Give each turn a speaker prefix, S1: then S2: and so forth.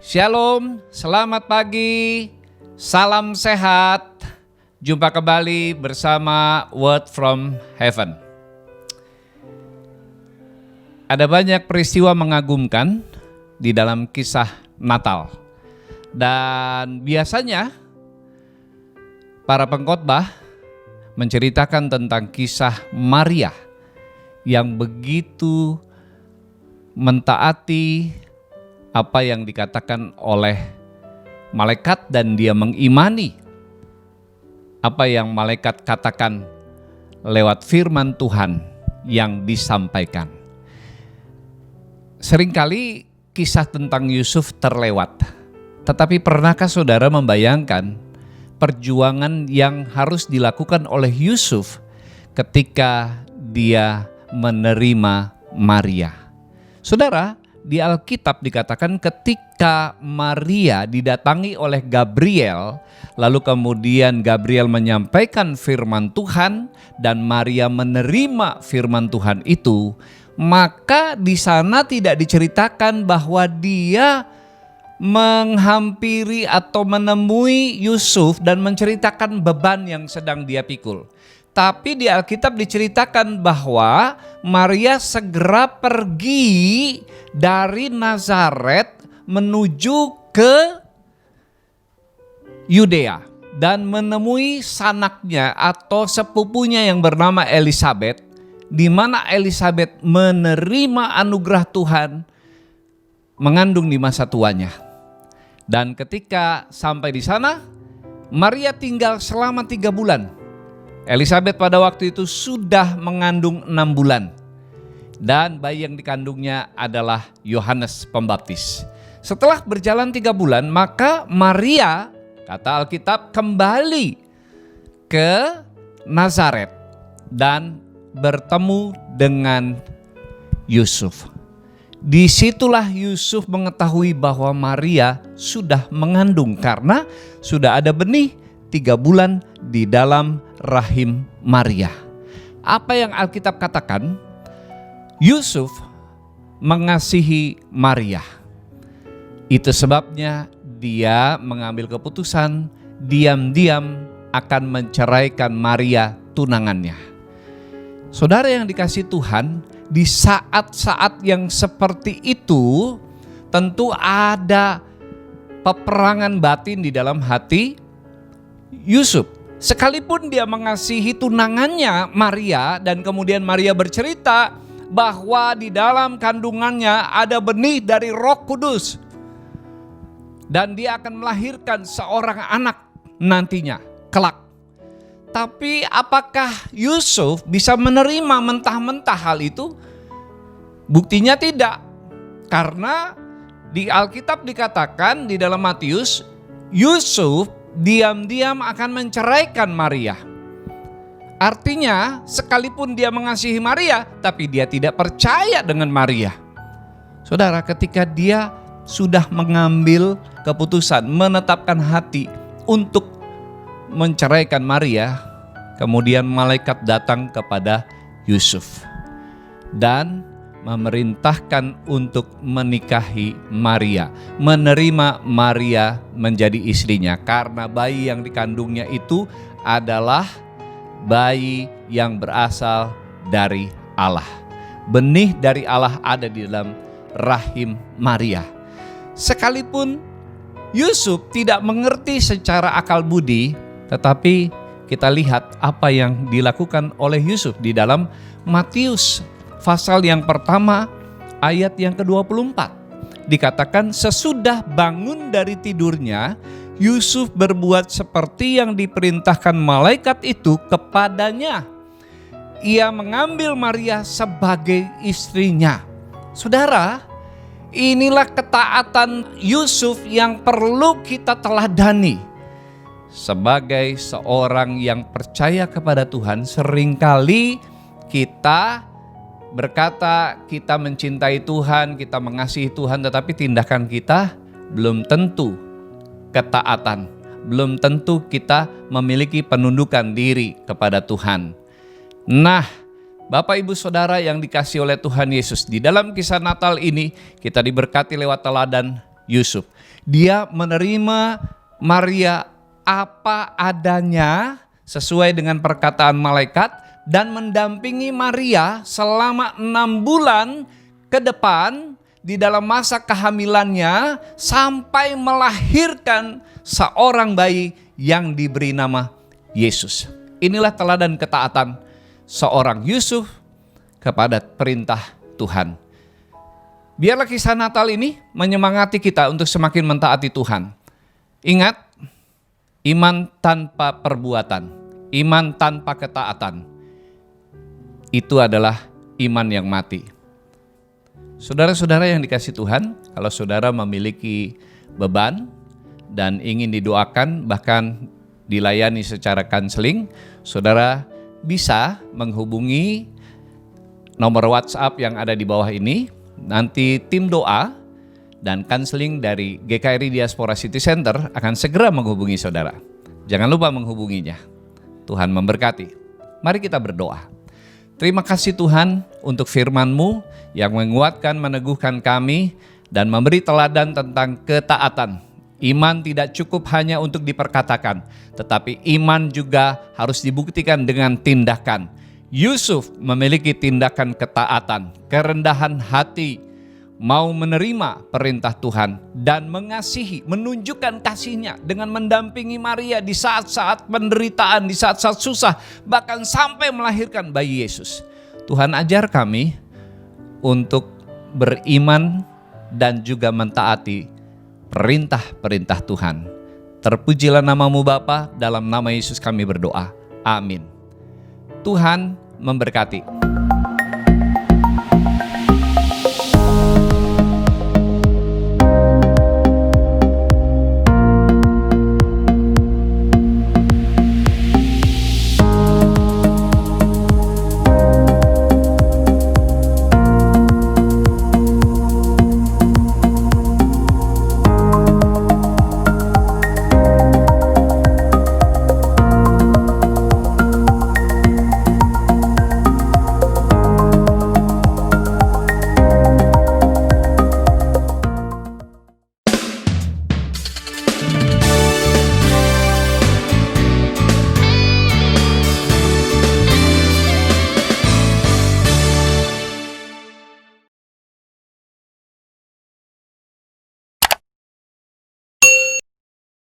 S1: Shalom, selamat pagi, salam sehat. Jumpa kembali bersama Word from Heaven. Ada banyak peristiwa mengagumkan di dalam kisah Natal. Dan biasanya para pengkhotbah menceritakan tentang kisah Maria yang begitu mentaati apa yang dikatakan oleh malaikat dan dia mengimani apa yang malaikat katakan lewat firman Tuhan yang disampaikan. Seringkali kisah tentang Yusuf terlewat, tetapi pernahkah saudara membayangkan perjuangan yang harus dilakukan oleh Yusuf ketika dia menerima Maria? Saudara, di Alkitab dikatakan ketika Maria didatangi oleh Gabriel, lalu kemudian Gabriel menyampaikan firman Tuhan dan Maria menerima firman Tuhan itu, maka di sana tidak diceritakan bahwa dia menghampiri atau menemui Yusuf dan menceritakan beban yang sedang dia pikul. Tapi di Alkitab diceritakan bahwa Maria segera pergi dari Nazaret menuju ke Yudea dan menemui sanaknya atau sepupunya yang bernama Elisabet, di mana Elisabet menerima anugerah Tuhan mengandung di masa tuanya. Dan ketika sampai di sana, Maria tinggal selama 3 bulan. Elisabet pada waktu itu sudah mengandung 6 bulan. Dan bayi yang dikandungnya adalah Yohanes Pembaptis. Setelah berjalan 3 bulan, maka Maria, kata Alkitab, kembali ke Nazaret dan bertemu dengan Yusuf. Disitulah Yusuf mengetahui bahwa Maria sudah mengandung karena sudah ada benih 3 bulan di dalam rahim Maria. Apa yang Alkitab katakan? Yusuf mengasihi Maria. Itu sebabnya dia mengambil keputusan diam-diam akan menceraikan Maria tunangannya. Saudara yang dikasihi Tuhan, di saat-saat yang seperti itu tentu ada peperangan batin di dalam hati Yusuf. Sekalipun dia mengasihi tunangannya Maria dan kemudian Maria bercerita bahwa di dalam kandungannya ada benih dari Roh Kudus dan dia akan melahirkan seorang anak nantinya kelak. Tapi apakah Yusuf bisa menerima mentah-mentah hal itu? Buktinya tidak. Karena di Alkitab dikatakan di dalam Matius, Yusuf diam-diam akan menceraikan Maria. Artinya sekalipun dia mengasihi Maria, tapi dia tidak percaya dengan Maria. Saudara, ketika dia sudah mengambil keputusan, menetapkan hati untuk menceraikan Maria, kemudian malaikat datang kepada Yusuf dan memerintahkan untuk menikahi Maria, menerima Maria menjadi istrinya, karena bayi yang dikandungnya itu adalah bayi yang berasal dari Allah. Benih dari Allah ada di dalam rahim Maria. Sekalipun Yusuf tidak mengerti secara akal budi, tetapi kita lihat apa yang dilakukan oleh Yusuf di dalam Matius pasal yang pertama ayat yang ke-24. Dikatakan sesudah bangun dari tidurnya, Yusuf berbuat seperti yang diperintahkan malaikat itu kepadanya. Ia mengambil Maria sebagai istrinya. Saudara, inilah ketaatan Yusuf yang perlu kita teladani. Sebagai seorang yang percaya kepada Tuhan, seringkali kita berkata kita mencintai Tuhan, kita mengasihi Tuhan, tetapi tindakan kita belum tentu ketaatan, belum tentu kita memiliki penundukan diri kepada Tuhan. Nah, Bapak Ibu Saudara yang dikasihi oleh Tuhan Yesus, di dalam kisah Natal ini kita diberkati lewat teladan Yusuf. Dia menerima Maria apa adanya sesuai dengan perkataan malaikat dan mendampingi Maria selama 6 bulan ke depan di dalam masa kehamilannya sampai melahirkan seorang bayi yang diberi nama Yesus. Inilah teladan ketaatan seorang Yusuf kepada perintah Tuhan. Biarlah kisah Natal ini menyemangati kita untuk semakin mentaati Tuhan. Ingat, iman tanpa perbuatan, iman tanpa ketaatan, itu adalah iman yang mati. Saudara-saudara yang dikasih Tuhan, kalau saudara memiliki beban dan ingin didoakan, bahkan dilayani secara konseling, saudara bisa menghubungi nomor WhatsApp yang ada di bawah ini. Nanti tim doa dan konseling dari GKRI Diaspora City Center akan segera menghubungi saudara. Jangan lupa menghubunginya. Tuhan memberkati. Mari kita berdoa. Terima kasih Tuhan untuk firman-Mu yang menguatkan, meneguhkan kami dan memberi teladan tentang ketaatan. Iman tidak cukup hanya untuk diperkatakan, tetapi iman juga harus dibuktikan dengan tindakan. Yusuf memiliki tindakan ketaatan, kerendahan hati, mau menerima perintah Tuhan dan mengasihi, menunjukkan kasihnya dengan mendampingi Maria di saat-saat penderitaan, di saat-saat susah, bahkan sampai melahirkan bayi Yesus. Tuhan ajar kami untuk beriman dan juga mentaati perintah-perintah Tuhan. Terpujilah nama-Mu Bapa, dalam nama Yesus kami berdoa. Amin. Tuhan memberkati.